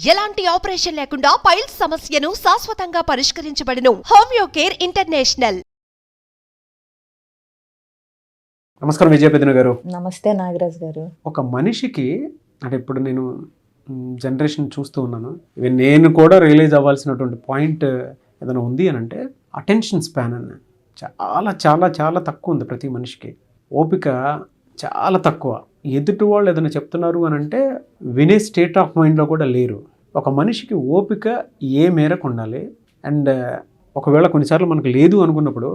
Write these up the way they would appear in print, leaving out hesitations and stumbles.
ఎలాంటి ఆపరేషన్ లేకుండా పైల్స్ సమస్యను శాశ్వతంగా పరిష్కరించబడును. Homeo care international. నమస్కారం విజయపేదన గారు. నమస్తే నాగరాజ్ గారు. ఒక మనిషికి అంటే ఇప్పుడు నేను జనరేషన్ చూస్తూ ఉన్నాను, ఇవి నేను కూడా రియలైజ్ అవ్వాల్సినటువంటి పాయింట్ ఏదైనా ఉంది అని అంటే అటెన్షన్ స్పాన్ అన్న చాలా చాలా చాలా తక్కువ ఉంది. ప్రతి మనిషికి ఓపిక చాలా తక్కువ. ఎదుటి వాళ్ళు ఏదైనా చెప్తున్నారు అని అంటే వినే స్టేట్ ఆఫ్ మైండ్లో కూడా లేరు. ఒక మనిషికి ఓపిక ఏ మేరకు ఉండాలి అండ్ ఒకవేళ కొన్నిసార్లు మనకు లేదు అనుకున్నప్పుడు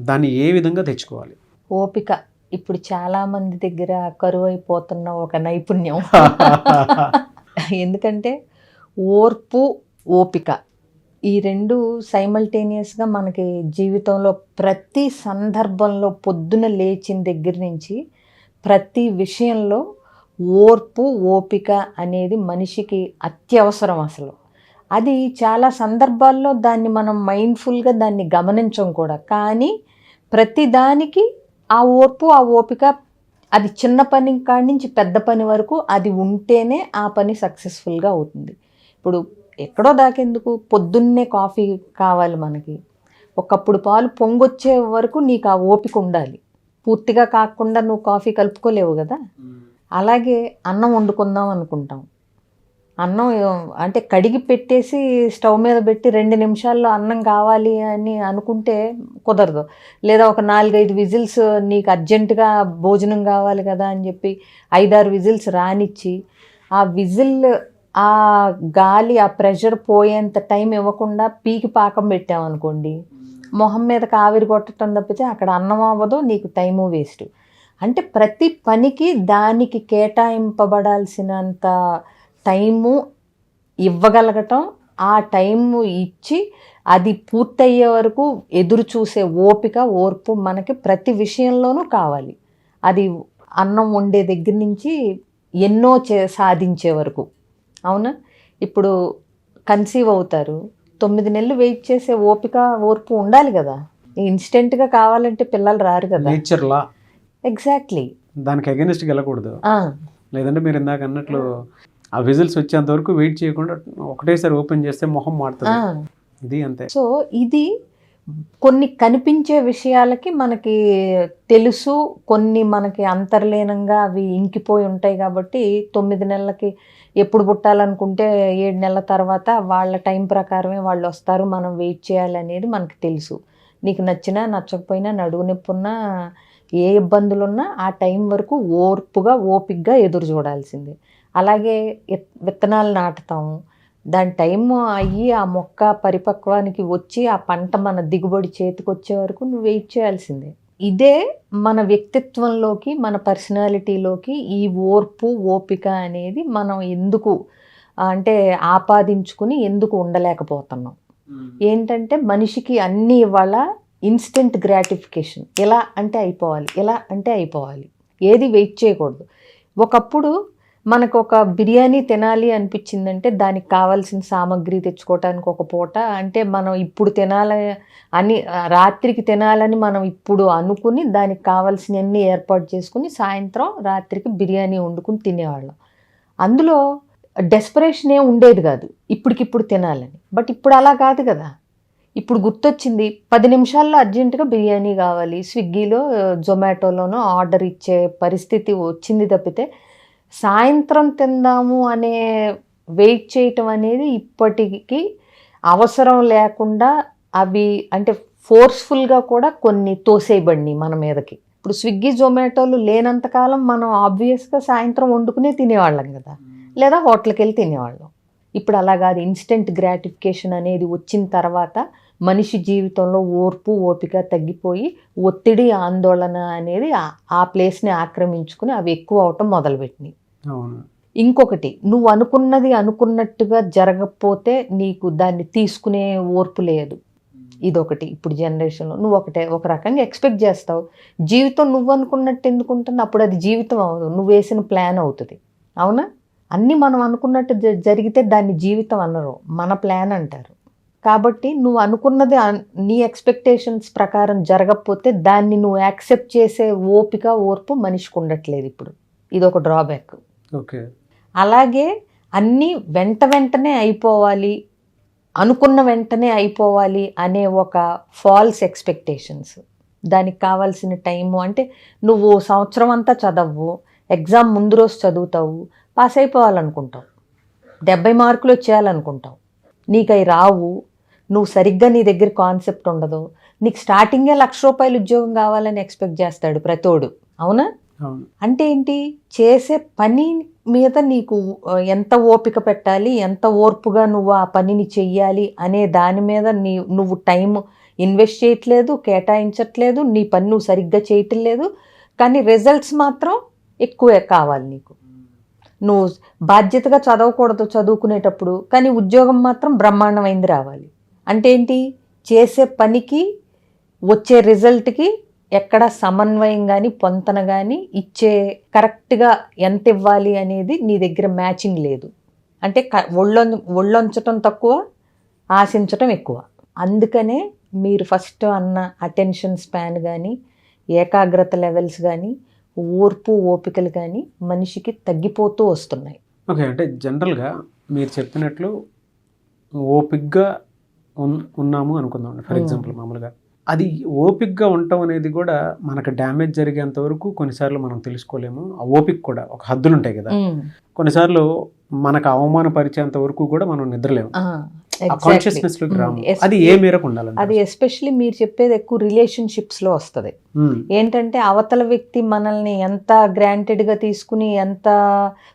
దాన్ని ఏ విధంగా తెచ్చుకోవాలి? ఓపిక ఇప్పుడు చాలా మంది దగ్గర కరువు అయిపోతున్న ఒక నైపుణ్యం. ఎందుకంటే ఓర్పు, ఓపిక ఈ రెండు సైమల్టేనియస్గా మనకి జీవితంలో ప్రతి సందర్భంలో పొద్దున లేచిన దగ్గర నుంచి ప్రతి విషయంలో ఓర్పు, ఓపిక అనేది మనిషికి అత్యవసరం. అసలు అది చాలా సందర్భాల్లో దాన్ని మనం మైండ్ఫుల్గా దాన్ని గమనించం కూడా. కానీ ప్రతిదానికి ఆ ఓర్పు, ఆ ఓపిక అది చిన్న పని కాడి నుంచి పెద్ద పని వరకు అది ఉంటేనే ఆ పని సక్సెస్ఫుల్గా అవుతుంది. ఇప్పుడు ఎక్కడో దాకెందుకు, పొద్దున్నే కాఫీ కావాలి మనకి. ఒకప్పుడు పాలు పొంగొచ్చే వరకు నీకు ఆ ఓపిక ఉండాలి. పూర్తిగా కాకుండా నువ్వు కాఫీ కలుపుకోలేవు కదా. అలాగే అన్నం వండుకుందాం అనుకుంటాం. అన్నం అంటే కడిగి పెట్టేసి స్టవ్ మీద పెట్టి 2 నిమిషాల్లో అన్నం కావాలి అని అనుకుంటే కుదరదు. లేదా ఒక 4-5 విజిల్స్ నీకు అర్జెంటుగా భోజనం కావాలి కదా అని చెప్పి 5-6 విజిల్స్ రానిచ్చి ఆ విజిల్ ఆ గాలి ఆ ప్రెషర్ పోయేంత టైం ఇవ్వకుండా పీకి పాకం పెట్టామనుకోండి, మొహం మీద ఆవిరి కొట్టడం తప్పితే అక్కడ అన్నం అవ్వదు, నీకు టైము వేస్ట్. అంటే ప్రతి పనికి దానికి కేటాయింపబడాల్సినంత టైము ఇవ్వగలగటం, ఆ టైము ఇచ్చి అది పూర్తయ్యే వరకు ఎదురు చూసే ఓపిక, ఓర్పు మనకి ప్రతి విషయంలోనూ కావాలి. అది అన్నం వండే దగ్గర నుంచి ఎన్నో సాధించే వరకు. అవునా? ఇప్పుడు కన్సీవ్ అవుతారు, 9 నెలలు వెయిట్ చేసే ఓపిక, ఓర్పు ఉండాలి కదా. ఇన్స్టెంట్గా కావాలంటే పిల్లలు రారు కదా. నేచర్లా ఎగ్జాక్ట్లీ దానికి అగెనిస్ట్ వెళ్ళకూడదు. లేదంటే మీరు ఇందాక అన్నట్లు ఆ విజిల్స్ వచ్చేంత వరకు వెయిట్ చేయకుండా ఒకటేసారి ఓపెన్ చేస్తే మొహం మారుతుంది. ఇది అంతే. సో ఇది కొన్ని కనిపించే విషయాలకి మనకి తెలుసు, కొన్ని మనకి అంతర్లీనంగా అవి ఇంకిపోయి ఉంటాయి. కాబట్టి 9 నెలలకి ఎప్పుడు పుట్టాలనుకుంటే 7 నెలల తర్వాత వాళ్ళ టైం ప్రకారమే వాళ్ళు వస్తారు, మనం వెయిట్ చేయాలి అనేది మనకు తెలుసు. నీకు నచ్చినా నచ్చకపోయినా, నడువు నొప్పున్నా, ఏ ఇబ్బందులున్నా ఆ టైం వరకు ఓర్పుగా, ఓపికగా ఎదురు చూడాల్సిందే. అలాగే విత్తనాలు నాటుతాము, దాని టైం అయ్యి ఆ మొక్క పరిపక్వానికి వచ్చి ఆ పంట మన దిగుబడి చేతికి వచ్చే వరకు నువ్వు వెయిట్ చేయాల్సిందే. ఇదే మన వ్యక్తిత్వంలోకి, మన పర్సనాలిటీలోకి ఈ ఓర్పు, ఓపిక అనేది మనం ఎందుకు అంటే ఆపాదించుకుని ఎందుకు ఉండలేకపోతున్నాం. ఏంటంటే మనిషికి అన్నీ ఇవాళ ఇన్స్టెంట్ గ్రాటిఫికేషన్. ఎలా అంటే అయిపోవాలి, ఎలా అంటే అయిపోవాలి, ఏది వెయిట్ చేయకూడదు. ఒకప్పుడు మనకు ఒక బిర్యానీ తినాలి అనిపించిందంటే దానికి కావాల్సిన సామాగ్రి తెచ్చుకోవటానికి ఒక పూట, అంటే మనం ఇప్పుడు తినాలి అని, రాత్రికి తినాలని మనం ఇప్పుడు అనుకుని దానికి కావాల్సినవన్నీ ఏర్పాటు చేసుకుని సాయంత్రం రాత్రికి బిర్యానీ వండుకుని తినేవాళ్ళం. అందులో డెస్పరేషన్ ఏం ఉండేది కాదు ఇప్పటికిప్పుడు తినాలని. బట్ ఇప్పుడు అలా కాదు కదా. ఇప్పుడు గుర్తొచ్చింది, 10 నిమిషాల్లో అర్జెంటుగా బిర్యానీ కావాలి, స్విగ్గీలో జొమాటోలోనో ఆర్డర్ ఇచ్చే పరిస్థితి వచ్చింది తప్పితే సాయంత్రం తిందాము అనే వెయిట్ చేయటం అనేది ఇప్పటికీ అవసరం లేకుండా అవి అంటే ఫోర్స్ఫుల్గా కూడా కొన్ని తోసేయబడినాయి మన మీదకి. ఇప్పుడు స్విగ్గీ జొమాటోలు లేనంతకాలం మనం ఆబ్వియస్గా సాయంత్రం వండుకునే తినేవాళ్ళం కదా, లేదా హోటల్కి వెళ్ళి తినేవాళ్ళం. ఇప్పుడు అలా కాదు. ఇన్స్టెంట్ గ్రాటిఫికేషన్ అనేది వచ్చిన తర్వాత మనిషి జీవితంలో ఓర్పు, ఓపిక తగ్గిపోయి ఒత్తిడి, ఆందోళన అనేది ఆ ప్లేస్ని ఆక్రమించుకుని అవి ఎక్కువ అవటం మొదలుపెట్టినాయి. ఇంకొకటి, నువ్వు అనుకున్నది అనుకున్నట్టుగా జరగకపోతే నీకు దాన్ని తీసుకునే ఓర్పు లేదు. ఇదొకటి. ఇప్పుడు జనరేషన్లో నువ్వు ఒక రకంగా ఎక్స్పెక్ట్ చేస్తావు. జీవితం నువ్వు అనుకున్నట్టు ఎందుకుంటుంది, అప్పుడు అది జీవితం అవ్వదు, నువ్వు వేసిన ప్లాన్ అవుతుంది. అవునా? అన్నీ మనం అనుకున్నట్టు జరిగితే దాన్ని జీవితం అనరు, మన ప్లాన్ అంటారు. కాబట్టి నువ్వు అనుకున్నది నీ ఎక్స్పెక్టేషన్స్ ప్రకారం జరగకపోతే దాన్ని నువ్వు యాక్సెప్ట్ చేసే ఓపిక, ఓర్పు మనిషికి ఉండట్లేదు ఇప్పుడు. ఇది ఒక డ్రాబ్యాక్. ఓకే. అలాగే అన్నీ వెంటనే అయిపోవాలి, అనుకున్న వెంటనే అయిపోవాలి అనే ఒక ఫాల్స్ ఎక్స్పెక్టేషన్స్. దానికి కావాల్సిన టైము అంటే నువ్వు సంవత్సరం అంతా చదవవు, ఎగ్జామ్ ముందు రోజు చదువుతావు, పాస్ అయిపోవాలనుకుంటావు, 70 మార్కులు వచ్చేయాలనుకుంటావు, నీకు అవి రావు, నువ్వు సరిగ్గా నీ దగ్గర కాన్సెప్ట్ ఉండదు, నీకు స్టార్టింగే ₹1,00,000 ఉద్యోగం కావాలని ఎక్స్పెక్ట్ చేస్తాడు ప్రతోడు. అవునా? అంటే ఏంటి, చేసే పని మీద నీకు ఎంత ఓపిక పెట్టాలి, ఎంత ఓర్పుగా నువ్వు ఆ పనిని చెయ్యాలి అనే దాని మీద నువ్వు టైం ఇన్వెస్ట్ చేయట్లేదు, కేటాయించట్లేదు, నీ పని నువ్వు సరిగ్గా చేయటం లేదు, కానీ రిజల్ట్స్ మాత్రం ఎక్కువే కావాలి నీకు. నువ్వు బాధ్యతగా చదవకూడదు చదువుకునేటప్పుడు, కానీ ఉద్యోగం మాత్రం బ్రహ్మాండమైంది రావాలి. అంటే ఏంటి, చేసే పనికి వచ్చే రిజల్ట్కి ఎక్కడ సమన్వయం కానీ పొంతన కానీ ఇచ్చే కరెక్ట్గా ఎంత ఇవ్వాలి అనేది నీ దగ్గర మ్యాచింగ్ లేదు. అంటే ఒళ్ళొంచటం తక్కువ, ఆశించటం ఎక్కువ. అందుకనే మీరు ఫస్ట్ అన్న అటెన్షన్ స్పాన్ కానీ, ఏకాగ్రత లెవెల్స్ కానీ, ఓర్పు ఓపికలు కానీ మనిషికి తగ్గిపోతూ వస్తున్నాయి. ఓకే, అంటే జనరల్గా మీరు చెప్పినట్లు ఓపిక్గా ఉన్నాము అనుకుందాం ఫర్ ఎగ్జాంపుల్. మామూలుగా అది ఓపిక్గా ఉండటం అనేది కూడా మనకు డ్యామేజ్ జరిగేంత వరకు కొన్నిసార్లు మనం తెలుసుకోలేము. ఆ ఓపిక కూడా ఒక హద్దులు ఉంటాయి కదా, కొన్నిసార్లు మనకు అవమానపరిచేంత వరకు కూడా మనం నిద్రలేము, కాన్షియస్నెస్ లోకి రాము. అది ఏ మేరకు ఉండాలి? అది ఎస్పెషల్లీ మీరు చెప్పేది ఎక్కువ రిలేషన్షిప్స్ లో వస్తుంది. ఏంటంటే అవతల వ్యక్తి మనల్ని ఎంత గ్రాంటెడ్గా తీసుకుని ఎంత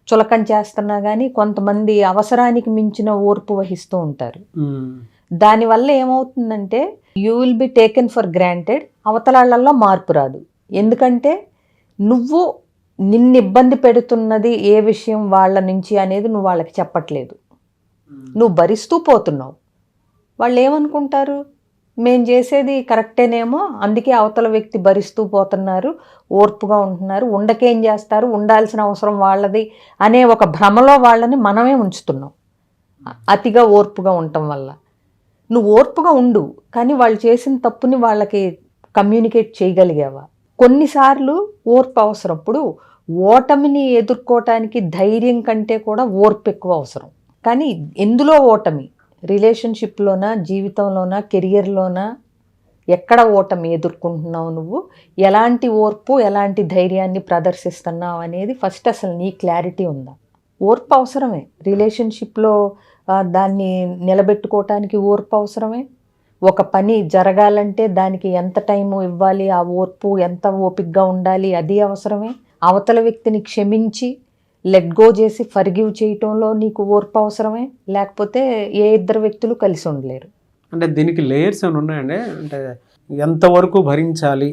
చులకం చేస్తున్నా కానీ కొంతమంది అవసరానికి మించిన ఓర్పు వహిస్తూ ఉంటారు. దానివల్ల ఏమవుతుందంటే you will be taken for granted, అవతలాళ్లలో మార్పు రాదు. ఎందుకంటే నువ్వు నిన్ను ఇబ్బంది పెడుతున్నది ఏ విషయం వాళ్ళ నుంచి అనేది నువ్వు వాళ్ళకి చెప్పట్లేదు, నువ్వు భరిస్తూ పోతున్నావు. వాళ్ళు ఏమనుకుంటారు, మేము చేసేది కరెక్టేనేమో అందుకే అవతల వ్యక్తి భరిస్తూ పోతున్నారు, ఓర్పుగా ఉంటున్నారు, ఉండకేం చేస్తారు, ఉండాల్సిన అవసరం వాళ్ళది అనే ఒక భ్రమలో వాళ్ళని మనమే ఉంచుతున్నాం అతిగా ఓర్పుగా ఉండటం వల్ల. నువ్వు ఓర్పుగా ఉండు, కానీ వాళ్ళు చేసిన తప్పుని వాళ్ళకి కమ్యూనికేట్ చేయగలిగావా? కొన్నిసార్లు ఓర్పు అవసరం. ఇప్పుడు ఓటమిని ఎదుర్కోవటానికి ధైర్యం కంటే కూడా ఓర్పు ఎక్కువ అవసరం. కానీ ఎందులో ఓటమి, రిలేషన్షిప్లోనా, జీవితంలోనా, కెరియర్లోనా, ఎక్కడ ఓటమి ఎదుర్కొంటున్నావు, నువ్వు ఎలాంటి ఓర్పు ఎలాంటి ధైర్యాన్ని ప్రదర్శిస్తున్నావు అనేది ఫస్ట్ అసలు నీ క్లారిటీ ఉందా? ఓర్పు అవసరమే రిలేషన్షిప్లో, దాన్ని నిలబెట్టుకోవటానికి ఓర్పు అవసరమే. ఒక పని జరగాలంటే దానికి ఎంత టైము ఇవ్వాలి, ఆ ఓర్పు ఎంత ఓపికగా ఉండాలి అది అవసరమే. అవతల వ్యక్తిని క్షమించి లెట్ గో చేసి ఫర్గివ్ చేయటంలో నీకు ఓర్పు అవసరమే, లేకపోతే ఏ ఇద్దరు వ్యక్తులు కలిసి ఉండలేరు. అంటే దీనికి లేయర్స్ ఏమైనా ఉన్నాయండి? అంటే ఎంతవరకు భరించాలి,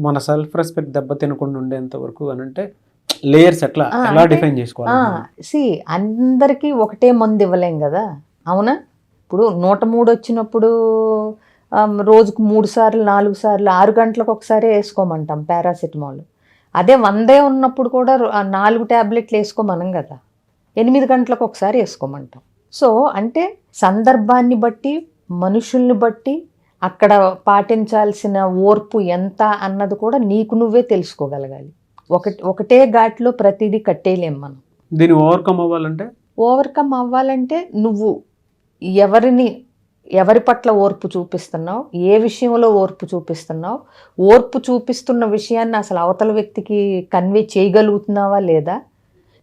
మన సెల్ఫ్ రెస్పెక్ట్ దెబ్బ తినకుండా ఉండేంత వరకు అని అంటే లేయర్స్ ఎలా డిఫైన్ చేసుకోవాలి? అందరికీ ఒకటే మందు ఇవ్వలేం కదా, అవునా? ఇప్పుడు 103 వచ్చినప్పుడు రోజుకు 3 సార్లు 4 సార్లు 6 గంటలకు ఒకసారి వేసుకోమంటాం పారాసిటమాల్. అదే 100 ఉన్నప్పుడు కూడా 4 ట్యాబ్లెట్లు వేసుకోమనం కదా, 8 గంటలకు ఒకసారి వేసుకోమంటాం. సో అంటే సందర్భాన్ని బట్టి, మనుషుల్ని బట్టి అక్కడ పాటించాల్సిన ఓర్పు ఎంత అన్నది కూడా నీకు నువ్వే తెలుసుకోగలగాలి. ఒకటే ఘాట్లో ప్రతిదీ కట్టేయలేం మనం. దీన్ని ఓవర్కమ్ అవ్వాలంటే నువ్వు ఎవరి పట్ల ఓర్పు చూపిస్తున్నావు, ఏ విషయంలో ఓర్పు చూపిస్తున్నావు, ఓర్పు చూపిస్తున్న విషయాన్ని అసలు అవతల వ్యక్తికి కన్వే చేయగలుగుతున్నావా లేదా,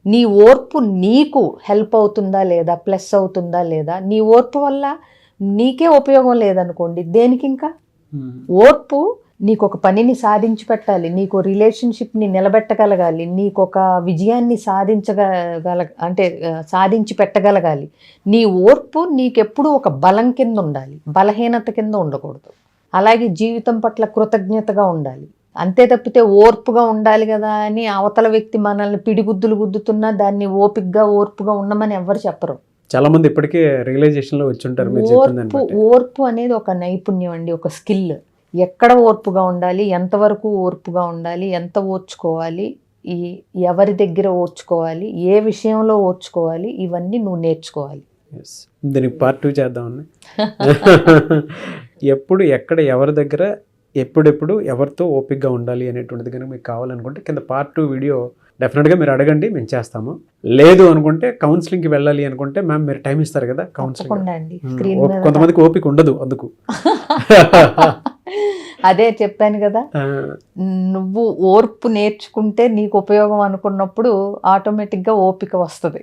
నీ ఓర్పు నీకు హెల్ప్ అవుతుందా లేదా, ప్లస్ అవుతుందా లేదా. నీ ఓర్పు వల్ల నీకే ఉపయోగం లేదనుకోండి, దేనికి ఇంకా? ఓర్పు నీకు ఒక పనిని సాధించి పెట్టాలి, నీకు రిలేషన్షిప్ని నిలబెట్టగలగాలి, నీకు ఒక విజయాన్ని సాధించి పెట్టగలగాలి. నీ ఓర్పు నీకెప్పుడు ఒక బలం కింద ఉండాలి, బలహీనత కింద ఉండకూడదు. అలాగే జీవితం పట్ల కృతజ్ఞతగా ఉండాలి. అంతే తప్పితే ఓర్పుగా ఉండాలి కదా అని అవతల వ్యక్తి మనల్ని పిడిగుద్దులు గుద్దుతున్నా దాన్ని ఓర్పుగా ఉండమని ఎవ్వరు చెప్పరు. చాలా మంది ఇప్పటికే రియలైజేషన్లో వచ్చి ఉంటారు. ఓర్పు అనేది ఒక నైపుణ్యం అండి, ఒక స్కిల్. ఎక్కడ ఓర్పుగా ఉండాలి, ఎంతవరకు ఓర్పుగా ఉండాలి, ఎంత ఓర్చుకోవాలి, ఎవరి దగ్గర ఓర్చుకోవాలి, ఏ విషయంలో ఓర్చుకోవాలి, ఇవన్నీ నువ్వు నేర్చుకోవాలి. దీనికి పార్ట్ 2 చేద్దామని. ఎప్పుడు ఎక్కడ ఎవరి దగ్గర ఎప్పుడెప్పుడు ఎవరితో ఓపిక్గా ఉండాలి అనేటువంటిది కనుక మీకు కావాలనుకుంటే కింద పార్ట్ 2 వీడియో డెఫినెట్గా మీరు అడగండి, మేము చేస్తాము. లేదు అనుకుంటే కౌన్సిలింగ్కి వెళ్ళాలి అనుకుంటే మ్యామ్ మీరు టైం ఇస్తారు కదా కౌన్సిలింగ్. తప్పకుండా అండి. స్క్రీన్ మీద కొంతమందికి ఓపిక ఉండదు అందుకు. అదే చెప్పాను కదా, నువ్వు ఓర్పు నేర్చుకుంటే నీకు ఉపయోగం అనుకున్నప్పుడు ఆటోమేటిక్గా ఓపిక వస్తుంది.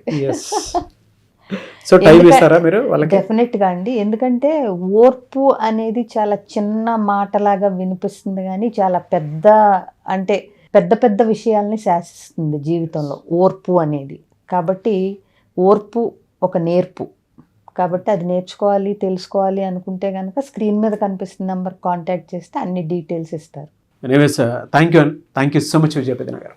సో టైం ఇస్తారా మీరు వాళ్ళకి? డెఫినెట్గా అండి. ఎందుకంటే ఓర్పు అనేది చాలా చిన్న మాటలాగా వినిపిస్తుంది కానీ చాలా పెద్ద, అంటే పెద్ద పెద్ద విషయాల్ని శాసిస్తుంది జీవితంలో ఓర్పు అనేది. కాబట్టి ఓర్పు ఒక నేర్పు. కాబట్టి అది నేర్చుకోవాలి, తెలుసుకోవాలి అనుకుంటే కనుక స్క్రీన్ మీద కనిపిస్తున్న నెంబర్ కాంటాక్ట్ చేస్తే అన్ని డీటెయిల్స్ ఇస్తారు. Anyways thank you so much విజయపేదన గారు.